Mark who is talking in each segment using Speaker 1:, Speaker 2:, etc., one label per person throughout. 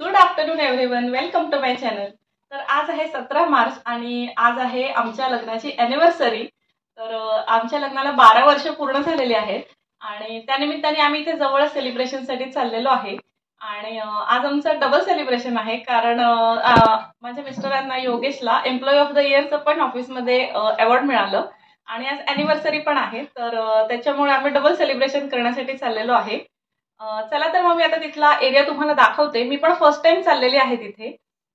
Speaker 1: Good afternoon everyone, welcome to my channel. तर आज आहे 17 मार्च आणि आज आहे आमच्या लग्नाची अॅनिव्हर्सरी। तर आमच्या लग्नाला 12 वर्ष पूर्ण झालेली आहेत आणि त्यानिमित्ताने आम्ही इथे जवळ सेलिब्रेशनसाठी चाललेलो आहे। आणि आज आमचं डबल सेलिब्रेशन आहे कारण माझ्या मिस्टरांना योगेशला एम्प्लॉई ऑफ द इयरचं पण ऑफिसमध्ये अवॉर्ड मिळालं आणि आज अॅनिव्हर्सरी पण आहे। तर त्याच्यामुळे आम्ही डबल सेलिब्रेशन करण्यासाठी चाललेलो आहे। चला तर मग मी आता तिथला एरिया तुम्हाला दाखवते। मी पण फर्स्ट टाइम चाललेली आहे तिथे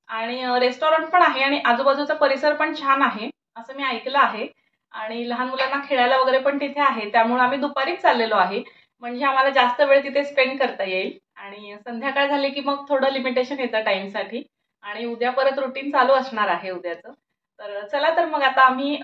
Speaker 1: आणि रेस्टॉरंट पण आहे आणि आजूबाजूचा परिसर पण छान आहे असं मी ऐकलं आहे आणि लहान मुलांना खेळायला वगैरे पण तिथे आहे, त्यामुळे आम्ही दुपारीच चाललेलो आहे म्हणजे आम्हाला जास्त वेळ तिथे स्पेंड करता येईल। आणि संध्याकाळ झाली की मग थोडं लिमिटेशन येतं टाइमसाठी आणि उद्या परत रुटीन चालू असणार आहे उद्याचं। तर चला तर मग आता आम्ही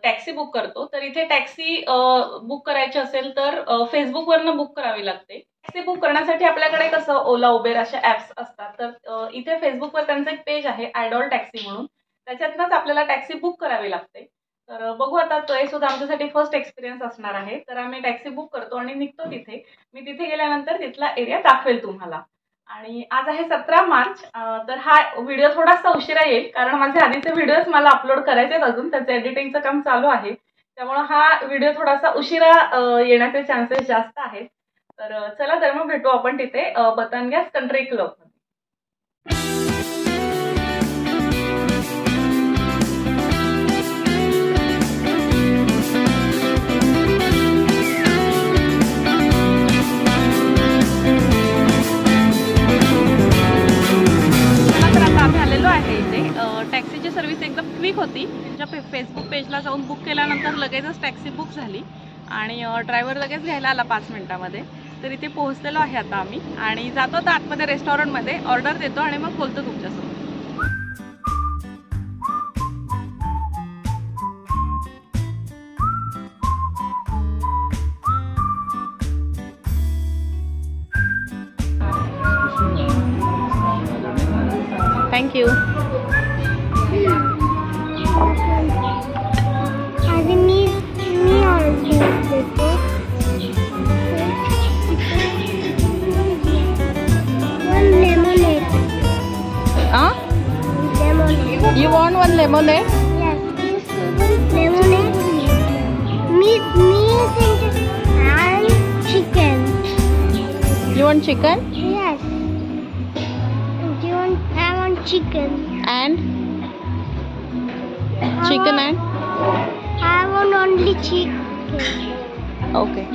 Speaker 1: टॅक्सी बुक करतो। तर इथे टॅक्सी बुक करायची असेल तर फेसबुकवरनं बुक करावी लागते। टॅक्सी बुक करण्यासाठी आपल्याकडे कसं ओला उबेर अशा ॲप्स असतात, तर इथे फेसबुकवर त्यांचं एक पेज आहे आयडॉल टॅक्सी म्हणून, त्याच्यातनंच आपल्याला टॅक्सी बुक करावी लागते। तर बघू आता, तो सुद्धा आमच्यासाठी फर्स्ट एक्सपिरियन्स असणार आहे। तर आम्ही टॅक्सी बुक करतो आणि निघतो तिथे। मी तिथे गेल्यानंतर तिथला एरिया दाखवेल तुम्हाला। आणि आज आहे 17 मार्च, तर हा व्हिडिओ थोडासा उशिरा येईल कारण माझे आधीचे व्हिडिओज मला अपलोड करायचे आहेत, अजून त्याचं एडिटिंगचं काम चालू आहे, त्यामुळे हा व्हिडिओ थोडासा उशिरा येण्याचे चान्सेस जास्त आहेत। तर चला तर मग भेटू आपण तिथे बतन गॅस कंट्री क्लब। टॅक्सीची सर्व्हिस एकदम क्विक होती। त्यांच्या फेसबुक पेजला जाऊन बुक केल्यानंतर लगेचच टॅक्सी बुक झाली आणि ड्रायव्हर लगेच घ्यायला आला 5 मिनिटांमध्ये। तर इथे पोहोचलेलो आहे आता आम्ही आणि जातो तर आतमध्ये रेस्टॉरंटमध्ये ऑर्डर देतो आणि मग बोलतो तुमच्यासोबत। Thank you. You want one lemonade?
Speaker 2: Yes, lemonade. Me and chicken.
Speaker 1: You want chicken?
Speaker 2: Yes. I want chicken.
Speaker 1: And chicken and?
Speaker 2: I want only chicken.
Speaker 1: Okay.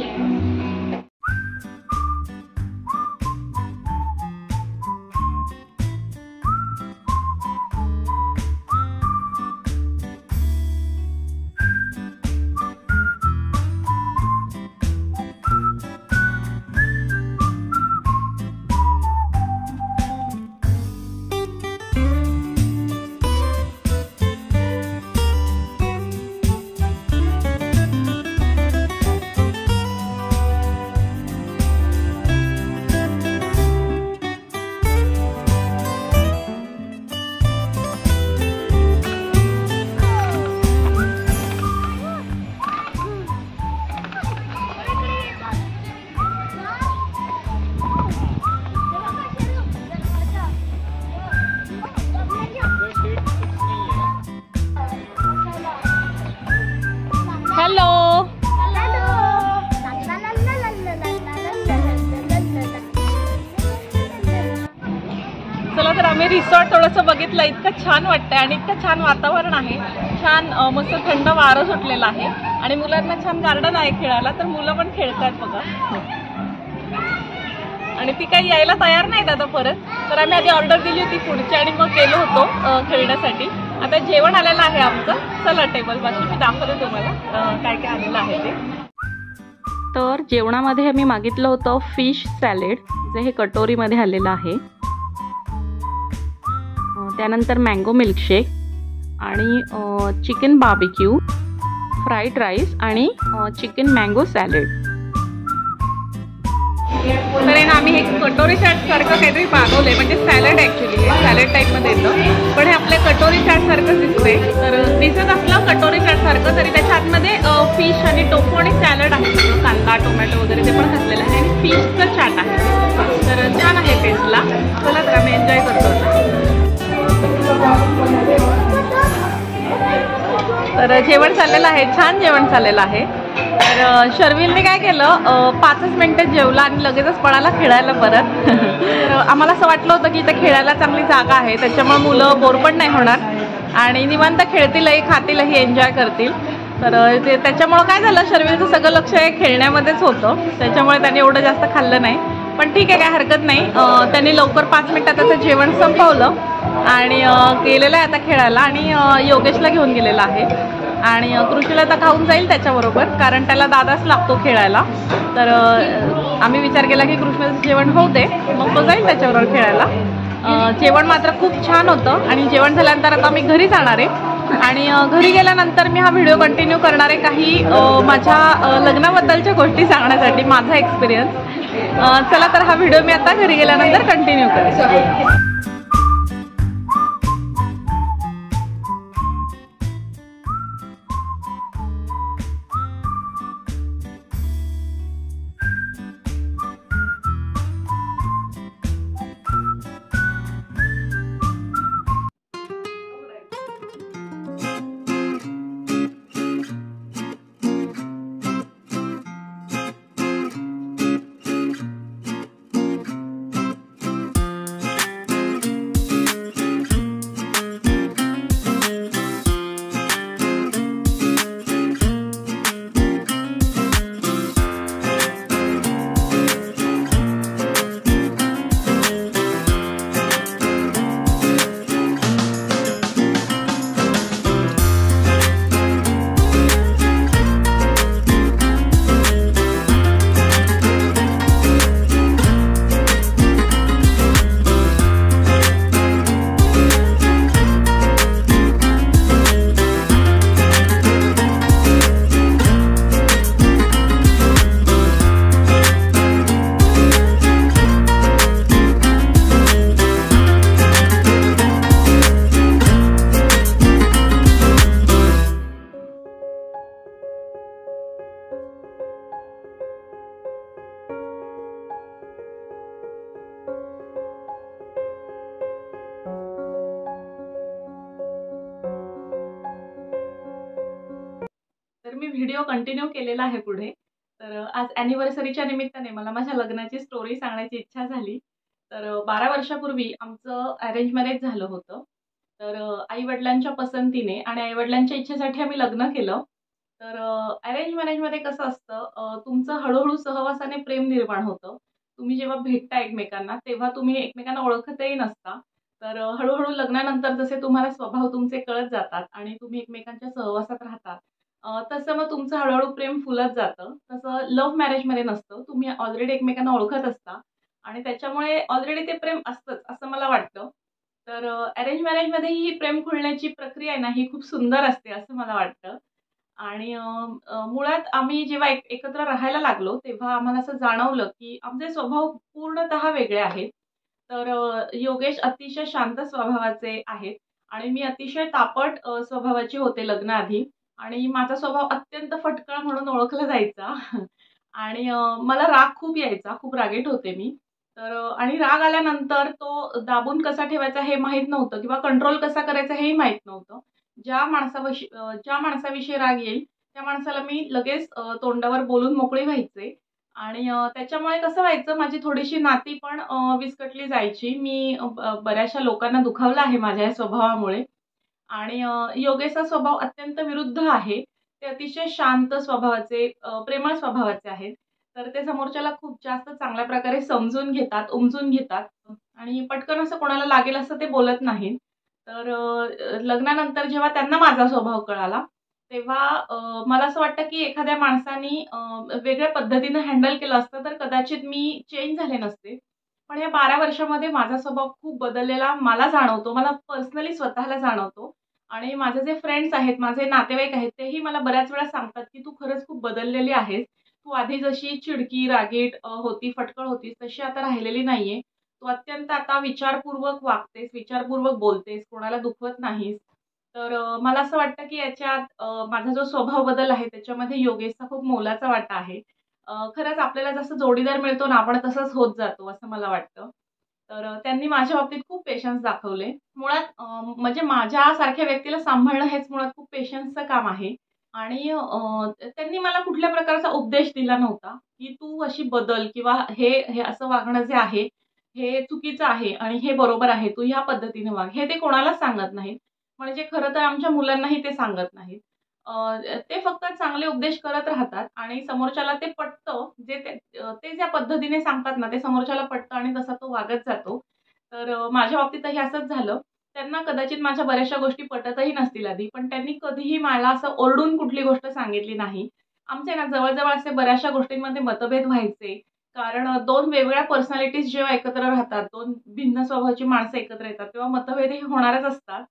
Speaker 1: Hello. चला तर आम्ही रिसॉर्ट थोडंसं बघितलं, इतकं छान वाटतंय आणि इतकं छान वातावरण आहे, छान मस्त थंड वारं सुटलेलं आहे आणि मुलांना छान गार्डन आहे खेळायला, तर मुलं पण खेळतात बघा। आणि ती काही यायला तयार नाहीत आता परत, तर आम्ही आधी ऑर्डर दिली होती पुढची आणि मग गेलो होतो खेळण्यासाठी। आता जेवण आलेलं आहे आमचं, चला टेबल पाशी मी दाखवते तुम्हाला काय काय आलेलं आहे ते। तर जेवणामध्ये आम्ही मागितलं होतं फिश सॅलेड, जे हे कटोरीमध्ये आलेलं आहे, त्यानंतर मँगो मिल्कशेक आणि चिकन बार्बिक्यू, फ्राईड राईस आणि चिकन मँगो सॅलेड। तर आम्ही हे कटोरी चाट सारखं काहीतरी मागवलंय, म्हणजे सॅलड ॲक्च्युली हे सॅलड टाईपमध्ये येतं, पण हे आपल्या कटोरी चाट सारखं दिसतंय। तर दिसत असलं कटोरी चाट सारखं, तरी त्याच्या आतमध्ये फिश आणि टोफू आणि सॅलड आहे, कांदा टोमॅटो वगैरे ते पण घातलेलं आहे आणि फिशचं चाट आहे, तर छान आहे टेस्टला। चला तर आम्ही तर जेवण चाललेलं आहे, छान जेवण चाललेलं आहे. तर शर्विलने काय केलं, 5च मिनिटात जेवला आणि लगेचच पळाला खेळायला परत. तर आम्हाला असं वाटलं होतं की इथं खेळायला चांगली जागा आहे, त्याच्यामुळे मुलं बोर पण नाही होणार आणि निवांत खेळतीलही, खातीलही, एन्जॉय करतील. तर त्याच्यामुळं काय झालं, शर्विलचं सगळं लक्ष हे खेळण्यामध्येच होतं, त्याच्यामुळे त्याने एवढं जास्त खाल्लं नाही. पण ठीक आहे, काय हरकत नाही. त्यांनी लवकर 5 मिनिटात त्याचं जेवण संपवलं आणि गेलेलं आहे आता खेळायला आणि योगेशला घेऊन गेलेला आहे आणि कृषीला आता खाऊन जाईल त्याच्याबरोबर, कारण त्याला दादाच लागतो खेळायला. तर आम्ही विचार केला की कृष्णाचं जेवण होऊ दे, मग तो जाईल त्याच्याबरोबर खेळायला. जेवण मात्र खूप छान होतं आणि जेवण झाल्यानंतर आता आम्ही घरी जाणार आहे आणि घरी गेल्यानंतर मी हा व्हिडिओ कंटिन्यू करणार आहे, काही माझ्या लग्नाबद्दलच्या गोष्टी सांगण्यासाठी, माझा एक्सपिरियन्स. चला तर हा व्हिडिओ मी आता घरी गेल्यानंतर कंटिन्यू करेन. तर मी व्हिडिओ कंटिन्यू केलेला आहे पुढे. तर आज ॲनिव्हर्सरीच्या निमित्ताने मला माझ्या लग्नाची स्टोरी सांगण्याची इच्छा झाली. तर 12 वर्षापूर्वी आमचं अरेंज मॅरेज झालं होतं. तर आई-वडिलांच्या पसंतीने आणि आई-वडिलांच्या इच्छेसाठी आम्ही लग्न केलं. तर अरेंज मॅरेजमध्ये कसं असतं, तुमचं हळूहळू सहवासाने प्रेम निर्माण होतं. तुम्ही जेव्हा भेटता एकमेकांना, तेव्हा तुम्ही एकमेकांना ओळखतही नसता. तर हळूहळू लग्नानंतर जसे तुम्हाला स्वभाव तुमचे कळत जातात आणि तुम्ही एकमेकांच्या सहवासात राहता, तसं मग तुमचं हळूहळू प्रेम फुलत जातं. तसं लव्ह मॅरेजमध्ये नसतं. तुम्ही ऑलरेडी एकमेकांना ओळखत असता आणि त्याच्यामुळे ऑलरेडी ते प्रेम असतंच असं मला वाटतं. तर अरेंज मॅरेजमध्येही ही प्रेम खुलण्याची प्रक्रिया आहे ना, ही खूप सुंदर असते असं मला वाटतं. आणि मुळात आम्ही जेव्हा एकत्र राहायला लागलो, तेव्हा आम्हाला असं जाणवलं की आमचे स्वभाव पूर्णतः वेगळे आहेत. तर योगेश अतिशय शांत स्वभावाचे आहेत आणि मी अतिशय तापट स्वभावाची होते लग्नाआधी. आणि माझा स्वभाव अत्यंत फटकळ म्हणून ओळखला जायचा. आणि मला राग खूप यायचा, खूप रागीट होते मी. तर आणि राग आल्यानंतर तो दाबून कसा ठेवायचा हे माहीत नव्हतं किंवा कंट्रोल कसा करायचा हेही माहीत नव्हतं. ज्या माणसाविषयी राग येईल, त्या माणसाला मी लगेच तोंडावर बोलून मोकळी व्हायचे. आणि त्याच्यामुळे कसं व्हायचं, माझी थोडीशी नाती पण विस्कटली जायची. मी बऱ्याचशा लोकांना दुखावलं आहे माझ्या या स्वभावामुळे. आणि योगेशचा स्वभाव अत्यंत विरुद्ध आहे. ते अतिशय शांत स्वभावाचे, प्रेमळ स्वभावाचे आहेत. तर ते समोरच्याला खूप जास्त चांगल्या प्रकारे समजून घेतात, उमजून घेतात आणि पटकन असं कोणाला लागेल असं ते बोलत नाहीत. तर लग्नानंतर जेव्हा त्यांना माझा स्वभाव कळाला, तेव्हा मला असं वाटतं की एखाद्या माणसाने वेगळ्या पद्धतीनं हँडल केलं असतं तर कदाचित मी चेंज झाले नसते. पण या 12 वर्षामध्ये माझा स्वभाव खूप बदललेला मला जाणवतो. मला पर्सनली स्वतःला जाणवतो. आणि माझे जे फ्रेंड्स आहेत, माझे नातेवाईक आहेत, तेही मला बऱ्याच वेळा सांगतात, की "तू खरंच खूप बदललेली आहेस. तू आधी जशी चिडकी, रागीट होती, फटकळ होतीस, तशी आता राहिलेली नाहीये. तू अत्यंत आता विचारपूर्वक वागतेस, विचारपूर्वक बोलतेस, कोणाला दुखवत नाहीस." तर मला असं वाटतं, की याच्यात माझा जो स्वभाव बदल आहे, त्याच्यामध्ये योगेशचा खूप मोलाचा वाटा आहे. खरंच आपल्याला जसं जोडीदार मिळतो ना, आपण तसंच होत जातो, असं मला वाटतं. तर त्यांनी माझ्या बाबतीत खूप पेशन्स दाखवले. मुळात म्हणजे माझ्यासारख्या व्यक्तीला सांभाळणं हेच मुळात खूप पेशन्सचं काम आहे. आणि त्यांनी मला कुठल्या प्रकारचा उपदेश दिला नव्हता, की तू अशी बदल किंवा हे हे असं वागणं जे आहे, हे चुकीचं आहे आणि हे बरोबर आहे. तू ह्या पद्धतीने वाग. हे ते कोणालाच सांगत नाहीत. म्हणजे खरं तर आमच्या मुलांनाही ते सांगत नाहीत. ते फक्त चांगले उपदेश करत राहतात आणि समोरच्याला ते पटतं. ते ज्या पद्धतीने सांगतात ना, ते समोरच्याला पटतं आणि तसा तो वागत जातो. तर माझ्या बाबतीतही असंच झालं. त्यांना कदाचित माझ्या बऱ्याचशा गोष्टी पटतही नसतील आधी, पण त्यांनी कधीही मला असं ओरडून कुठली गोष्ट सांगितली नाही. आमचे ना जवळ-जवळ असे बऱ्याचशा गोष्टींमध्ये मतभेद व्हायचे. कारण 2 वेगळ्या पर्सनॅलिटीज जेव्हा एकत्र राहतात, 2 भिन्न स्वभावाची माणसं एकत्र येतात, तेव्हा मतभेदही होणारच असतात.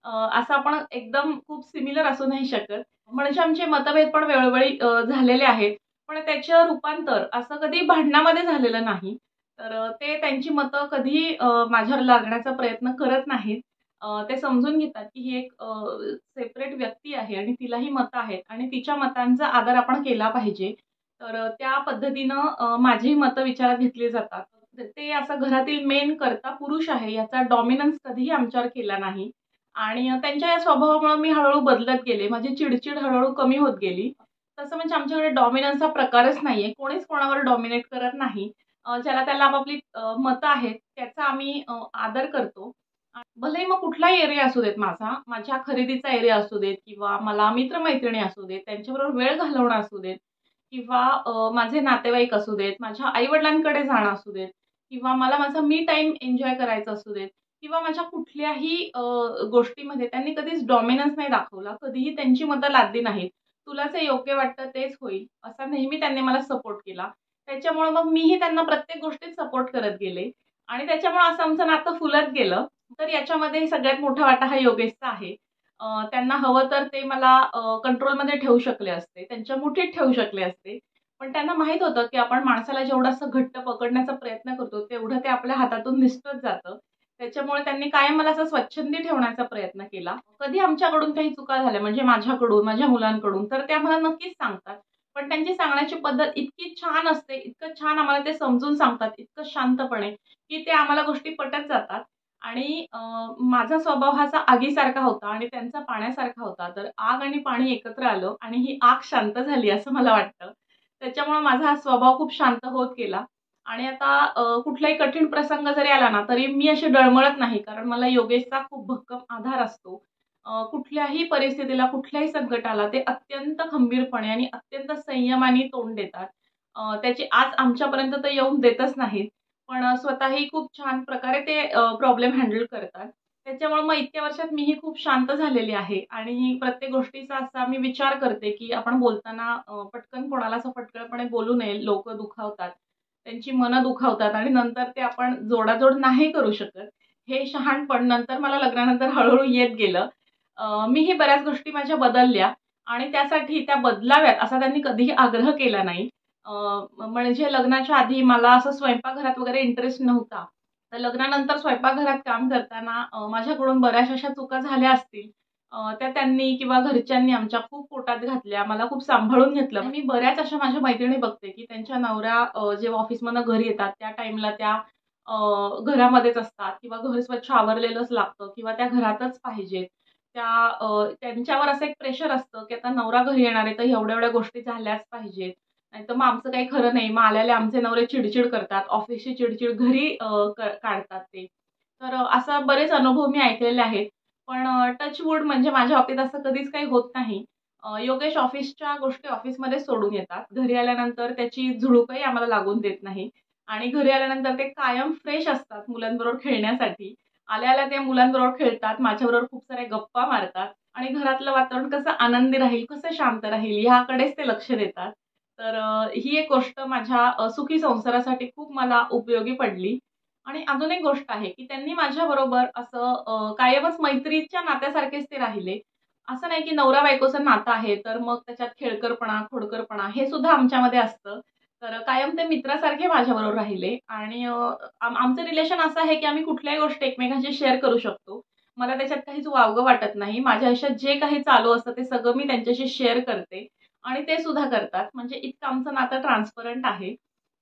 Speaker 1: असं आपण एकदम खूप सिमिलर असू नाही शकत. म्हणजे आमचे मतभेद पण वेळोवेळी झालेले आहेत. पण त्याचं रूपांतर असं कधी भांडणामध्ये झालेलं नाही. तर ते त्यांची मतं कधीही माझ्यावर लादण्याचा प्रयत्न करत नाहीत. ते समजून घेतात, की ही एक सेपरेट व्यक्ती आहे आणि तिलाही मतं आहेत आणि तिच्या मतांचा आदर आपण केला पाहिजे. तर त्या पद्धतीनं माझीही मतं विचारात घेतली जातात. ते असं घरातील मेन कर्ता पुरुष आहे याचा डॉमिनन्स कधीही आमच्यावर केला नाही. आणि त्यांच्या या स्वभावामुळे मी हळू-हळू बदलत गेले. माझी चिड-चिड हळू-हळू कमी होत गेली. तसं म्हणजे आमच्याकडे डॉमिनन्सचा प्रकारच नाहीये. कोणीच कोणावर डॉमिनेट करत नाही. ज्याला त्याला आपापली मतं आहेत त्याचा आम्ही आदर करतो. भलेही मग कुठलाही एरिया असू देत माझा, माझ्या खरेदीचा एरिया असू देत किंवा मला मित्र-मैत्रिणी असू देत, त्यांच्याबरोबर वेळ घालवणं असू देत किंवा माझे नातेवाईक असू देत, माझ्या आई-वडिलांकडे जाणं असू देत किंवा मला माझा मी टाईम एन्जॉय करायचा असू देत किंवा माझ्या कुठल्याही गोष्टीमध्ये त्यांनी कधीच डॉमिनन्स नाही दाखवला. कधीही त्यांची मतं लादली नाहीत. तुला जे योग्य वाटतं तेच होईल, असा नेहमी त्यांनी मला सपोर्ट केला. त्याच्यामुळे मग मीही त्यांना प्रत्येक गोष्टीत सपोर्ट करत गेले आणि त्याच्यामुळे असं आमचं नातं फुलत गेलं. तर याच्यामध्ये सगळ्यात मोठा वाटा हा योगेशचा आहे. त्यांना हवं तर ते मला कंट्रोलमध्ये ठेवू शकले असते. त्यांच्या मुठीत ठेवू शकले असते. पण त्यांना माहीत होतं, की आपण माणसाला जेवढं असं घट्ट पकडण्याचा प्रयत्न करतो, तेवढं ते आपल्या हातातून निसटत जातं. त्याच्यामुळे त्यांनी कायम मला असं स्वच्छंदी ठेवण्याचा प्रयत्न केला. कधी आमच्याकडून काही चुका झाल्या म्हणजे माझ्याकडून, माझ्या मुलांकडून, तर ते आम्हाला नक्कीच सांगतात. पण त्यांची सांगण्याची पद्धत इतकी छान असते, इतकं छान आम्हाला ते समजून सांगतात, इतकं शांतपणे, की ते आम्हाला गोष्टी पटत जातात. आणि माझा स्वभाव हा असा आगीसारखा होता आणि त्यांचा पाण्यासारखा होता. तर आग आणि पाणी एकत्र आलं आणि ही आग शांत झाली असं मला वाटतं. त्याच्यामुळे माझा हा स्वभाव खूप शांत होत गेला आणि आता कुठलाही कठीण प्रसंग जरी आला ना, तरी मी अशी डळमळत नाही. कारण मला योगेशचा खूप भक्कम आधार असतो. कुठल्याही परिस्थितीला, कुठल्याही संकटाला ते अत्यंत खंबीरपणे आणि अत्यंत संयमाने तोंड देतात. त्याची आज आमच्यापर्यंत तर येऊन देतच नाहीत. पण स्वतःही खूप छान प्रकारे ते प्रॉब्लेम हँडल करतात. त्याच्यामुळे मग इतक्या वर्षात मीही खूप शांत झालेली आहे आणि प्रत्येक गोष्टीचा असा मी विचार करते, की आपण बोलताना पटकन कोणाला असं फटकळपणे बोलू नये. लोकं दुखावतात. त्यांची मनं दुखावतात आणि नंतर ते आपण जोडाजोड नाही करू शकत. हे शहाणपण नंतर मला लग्नानंतर हळू येत गेलं. मीही बऱ्याच गोष्टी माझ्या बदलल्या आणि त्यासाठी त्या बदलाव्यात असा त्यांनी कधीही आग्रह केला नाही. अ, म्हणजे लग्नाच्या आधी मला असं स्वयंपाकघरात वगैरे इंटरेस्ट नव्हता. तर लग्नानंतर स्वयंपाकघरात काम करताना माझ्याकडून बऱ्याचशा अशा चुका झाल्या असतील. त्या त्यांनी किंवा घरच्यांनी आमच्या खूप पोटात घातल्या. मला खूप सांभाळून घेतलं. आणि मी बऱ्याच अशा माझ्या मैत्रिणी बघते, की त्यांच्या नवरा जेव्हा ऑफिसमधनं घरी येतात त्या टाईमला त्या घरामध्येच असतात किंवा घर स्वच्छ आवरलेलंच लागतं किंवा त्या घरातच पाहिजेत. त्यांच्यावर असं एक प्रेशर असतं, की आता नवरा घरी येणार आहे, तर एवढ्या-एवढ्या गोष्टी झाल्याच पाहिजेत. नाहीतर मग आमचं काही खरं नाही. मग आलेले आमचे नवरे चिड करतात. ऑफिसची चिड घरी काढतात ते. तर असा बरेच अनुभव मी ऐकलेले आहेत. पण टच वूड म्हणजे माझ्या बाबतीत असं कधीच काही होत नाही. योगेश ऑफिसच्या गोष्टी ऑफिसमध्येच सोडून येतात. घरी आल्यानंतर त्याची झुळूकही आम्हाला लागून देत नाही आणि घरी आल्यानंतर ते कायम फ्रेश असतात मुलांबरोबर खेळण्यासाठी. आल्या-आल्या ते मुलांबरोबर खेळतात, माझ्याबरोबर खूप साऱ्या गप्पा मारतात आणि घरातलं वातावरण कसं आनंदी राहील, कसं शांत राहील याकडेच ते लक्ष देतात. तर ही एक गोष्ट माझ्या सुखी संसारासाठी खूप मला उपयोगी पडली. आणि अजून एक गोष्ट आहे, की त्यांनी माझ्याबरोबर असं कायमच मैत्रीच्या नात्यासारखेच ते राहिले. असं नाही, की नवरा-बायकोचं नातं आहे, तर मग त्याच्यात खेळकरपणा, खोडकरपणा हे सुद्धा आमच्यामध्ये असतं. तर कायम ते मित्रासारखे माझ्याबरोबर राहिले आणि आमचं रिलेशन असं आहे, की आम्ही कुठल्याही गोष्टी एकमेकांशी शेअर करू शकतो. मला त्याच्यात काहीच वावगं वाटत नाही. माझ्या आयुष्यात जे काही चालू असतं ते सगळं मी त्यांच्याशी शेअर करते आणि ते सुद्धा करतात. म्हणजे इतकं आमचं नातं ट्रान्सपरंट आहे.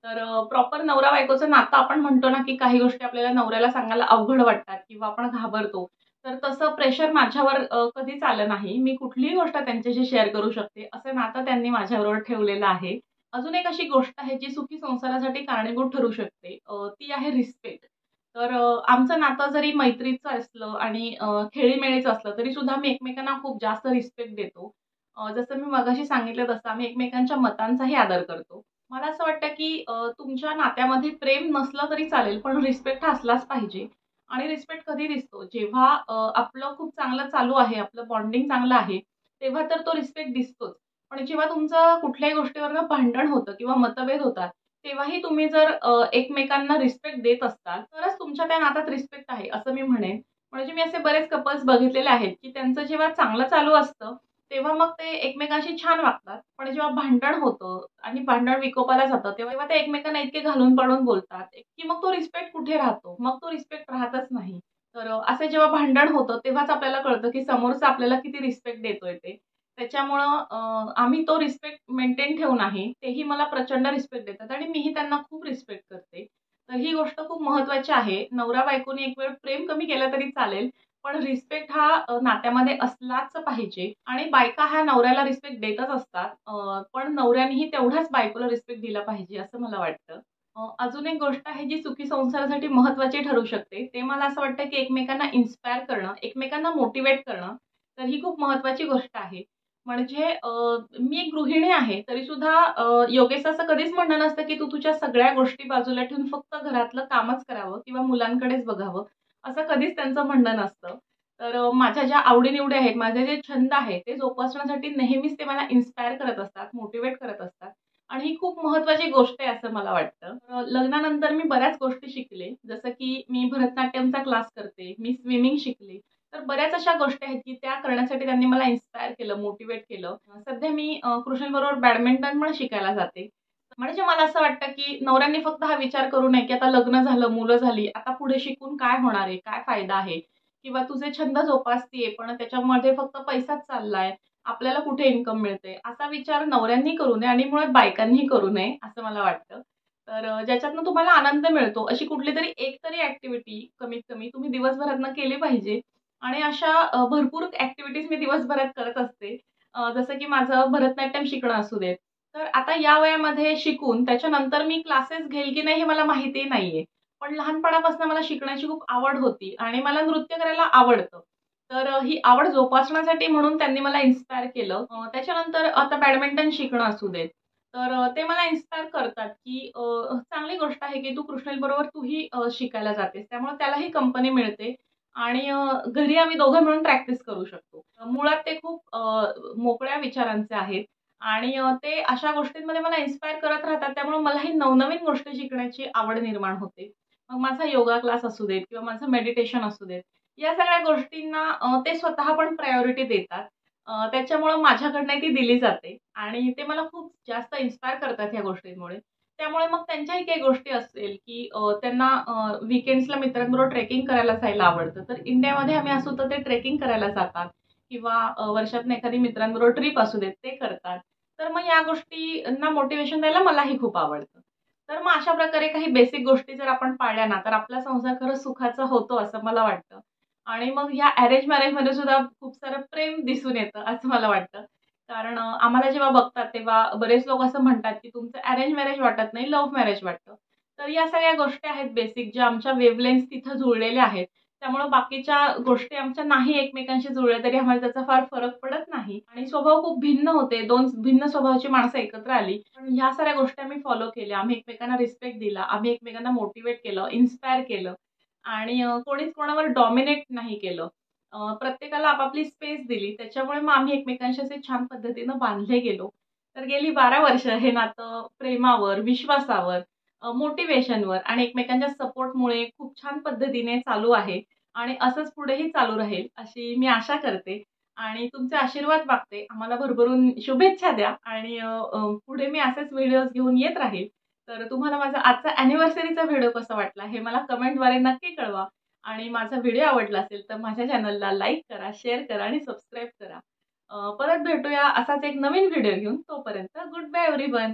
Speaker 1: तर प्रॉपर नवरा बायकोचं नातं आपण म्हणतो ना, की काही गोष्टी आपल्याला नवऱ्याला सांगायला अवघड वाटतात किंवा आपण घाबरतो. तर तसं प्रेशर माझ्यावर कधीच आलं नाही. मी कुठलीही गोष्ट त्यांच्याशी शेअर करू शकते, असं नातं त्यांनी माझ्याबरोबर ठेवलेलं आहे. अजून एक अशी गोष्ट आहे जी सुखी संसारासाठी कारणीभूत ठरू शकते. ती आहे रिस्पेक्ट. तर आमचं नातं जरी मैत्रीचं असलं आणि खेळीमेळीचं असलं, तरीसुद्धा आम्ही एकमेकांना खूप जास्त रिस्पेक्ट देतो. जसं मी मगाशी सांगितलं तसं आम्ही एकमेकांच्या मतांचाही आदर करतो. मला असं वाटतं, की तुमच्या नात्यामध्ये प्रेम नसलं तरी चालेल, पण रिस्पेक्ट हा असलाच पाहिजे. आणि रिस्पेक्ट कधी दिसतो? जेव्हा आपलं खूप चांगलं चालू आहे, आपलं बॉन्डिंग चांगलं आहे, तेव्हा तर तो रिस्पेक्ट दिसतोच. पण जेव्हा तुमचं कुठल्याही गोष्टीवरनं भांडण होतं किंवा मतभेद होतात, तेव्हाही तुम्ही जर एकमेकांना रिस्पेक्ट देत असाल, तरच तुमच्या त्या नात्यात रिस्पेक्ट आहे, असं मी म्हणेन. म्हणजे मी असे बरेच कपल्स बघितलेले आहेत, की त्यांचं जेव्हा चांगलं चालू असतं, तेव्हा मग ते एकमेकांशी छान वागतात. पण जेव्हा भांडण होतं आणि भांडण विकोपाला जातं, तेव्हा ते एकमेकांना इतके घालून पाडून बोलतात, की मग तो रिस्पेक्ट कुठे राहतो? मग तो रिस्पेक्ट राहतच नाही. तर असं जेव्हा भांडण होतं, तेव्हाच आपल्याला कळतं, की समोरचा आपल्याला किती रिस्पेक्ट देतोय ते. त्याच्यामुळं आम्ही तो रिस्पेक्ट मेंटेन ठेवून आहे. तेही मला प्रचंड रिस्पेक्ट देतात आणि मीही त्यांना खूप रिस्पेक्ट करते. तर ही गोष्ट खूप महत्त्वाची आहे. नवरा-बायकोनी एक वेळ प्रेम कमी केलं तरी चालेल, पण रिस्पेक्ट हा नात्यामध्ये असलाच पाहिजे आणि बायका ह्या नवऱ्याला रिस्पेक्ट देतच असतात. पण नवऱ्यानेही तेवढाच बायकोला रिस्पेक्ट दिला पाहिजे असं मला वाटतं. अजून एक गोष्ट आहे जी सुखी संसारासाठी महत्त्वाची ठरू शकते. ते मला असं वाटतं, की एकमेकांना इन्स्पायर करणं, एकमेकांना मोटिव्हेट करणं, तर ही खूप महत्त्वाची गोष्ट आहे. म्हणजे मी एक गृहिणी आहे, तरीसुद्धा योगेश असं कधीच म्हणलं नसतं, की तू तुझ्या सगळ्या गोष्टी बाजूला ठेवून फक्त घरातलं कामच करावं किंवा मुलांकडेच बघावं, असं कधीच त्यांचं म्हणणं नसतं. तर माझ्या ज्या आवडी आहेत, माझे जे छंद आहेत, ते जोपासण्यासाठी नेहमीच ते मला इन्स्पायर करत असतात, मोटिव्हेट करत असतात आणि ही खूप महत्त्वाची गोष्ट आहे असं मला वाटतं. लग्नानंतर मी बऱ्याच गोष्टी शिकले. जसं की मी भरतनाट्यमचा क्लास करते, मी स्विमिंग शिकले. तर बऱ्याच अशा गोष्टी आहेत, की त्या करण्यासाठी त्यांनी मला इन्स्पायर केलं, मोटिव्हेट केलं. सध्या मी कृष्णबरोबर बॅडमिंटन पण शिकायला जाते. म्हणजे मला असं वाटतं, की नवऱ्याने फक्त हा विचार करू नये, की आता लग्न झालं, मुलं झाली, आता पुढे शिकून काय होणार आहे? काय फायदा आहे? किंवा तुझे छंद जोपासतीये, पण त्याच्यामध्ये फक्त पैसाच चाललाय. आपल्याला कुठे इन्कम मिळते? असा विचार नवऱ्यांनी करू नये आणि मुळात बायकांनीही करू नये, असं मला वाटतं. तर ज्याच्यातनं तुम्हाला आनंद मिळतो, अशी कुठलीतरी एक तरी ॲक्टिव्हिटी कमीत कमी तुम्ही दिवसभरातनं केली पाहिजे. आणि अशा भरपूर ॲक्टिव्हिटीज मी दिवसभरात करत असते. जसं की माझं भरतनाट्यम शिकणं असू देत. तर आता या वयामध्ये शिकून त्याच्यानंतर मी क्लासेस घेईल की नाही हे मला माहिती नाहीये. पण लहानपणापासून मला शिकण्याची खूप आवड होती आणि मला नृत्य करायला आवडतं. तर ही आवड जोपासण्यासाठी म्हणून त्यांनी मला इन्स्पायर केलं. त्याच्यानंतर आता बॅडमिंटन शिकणं असू देत. तर ते मला इन्स्पायर करतात, की चांगली गोष्ट आहे, की तू कृष्णलबरोबर तूही शिकायला जातेस. त्यामुळे त्यालाही कंपनी मिळते आणि घरी आम्ही दोघं मिळून प्रॅक्टिस करू शकतो. मुळात ते खूप मोकळ्या विचारांचे आहेत आणि ते अशा गोष्टींमध्ये मला इन्स्पायर करत राहतात. त्यामुळे मलाही नवनवीन गोष्टी शिकण्याची आवड निर्माण होते. मग माझा योगा क्लास असू देत किंवा माझं मेडिटेशन असू देत, या सगळ्या गोष्टींना ते स्वतः पण प्रायोरिटी देतात. त्याच्यामुळं माझ्याकडनं ती दिली जाते आणि ते मला खूप जास्त इन्स्पायर करतात ह्या गोष्टींमुळे. त्यामुळे मग त्यांच्याही काही गोष्टी असेल, की त्यांना वीकेंड्सला मित्रांबरोबर ट्रेकिंग करायला जायला आवडतं. तर इंडियामध्ये आम्ही असू तर ते ट्रेकिंग करायला जातात किंवा वर्षातनं एखादी मित्रांबरोबर ट्रिप असू देत, ते करतात. तर मग या गोष्टींना मोटिव्हेशन द्यायला मलाही खूप आवडतं. तर मग अशा प्रकारे काही बेसिक गोष्टी जर आपण पाळल्या ना, तर आपला संसार खरंच सुखाचा होतो असं मला वाटतं. आणि मग ह्या अरेंज मॅरेजमध्ये सुद्धा खूप सारं प्रेम दिसून येतं असं मला वाटतं. कारण आम्हाला जेव्हा बघतात तेव्हा बरेच लोक असं म्हणतात, की तुमचं अरेंज मॅरेज वाटत नाही, लव्ह मॅरेज वाटतं. तर या सगळ्या गोष्टी आहेत बेसिक ज्या आमच्या वेव्हलेंग्थ्स तिथं जुळलेल्या आहेत. त्यामुळे बाकीच्या गोष्टी आमच्या नाही एकमेकांशी जुळल्या तरी आम्हाला त्याचा फार फरक पडत नाही आणि स्वभाव खूप भिन्न होते. 2 भिन्न स्वभावाची माणसं एकत्र आली. पण ह्या साऱ्या गोष्टी आम्ही फॉलो केल्या. आम्ही एकमेकांना रिस्पेक्ट दिला. आम्ही एकमेकांना मोटिव्हेट केलं, इन्स्पायर केलं आणि कोणीच कोणावर डॉमिनेट नाही केलं. प्रत्येकाला आपापली स्पेस दिली. त्याच्यामुळे मग आम्ही एकमेकांशी असे छान पद्धतीनं बांधले गेलो. तर गेली 12 वर्ष हे नातं प्रेमावर, विश्वासावर, मोटिव्हेशनवर आणि एकमेकांच्या सपोर्टमुळे खूप छान पद्धतीने चालू आहे आणि असंच पुढेही चालू राहील, अशी मी आशा करते आणि तुमचे आशीर्वाद मागते. आम्हाला भरभरून शुभेच्छा द्या आणि पुढे मी असेच व्हिडिओज घेऊन येत राहील. तर तुम्हाला माझा आजचा अॅनिव्हर्सरीचा व्हिडिओ कसा वाटला हे मला कमेंटद्वारे नक्की कळवा आणि माझा व्हिडिओ आवडला असेल तर माझ्या चॅनलला लाईक करा, शेअर करा आणि सबस्क्राईब करा. परत भेटूया असाच एक नवीन व्हिडिओ घेऊन. तोपर्यंत गुड बाय एव्हरीवन.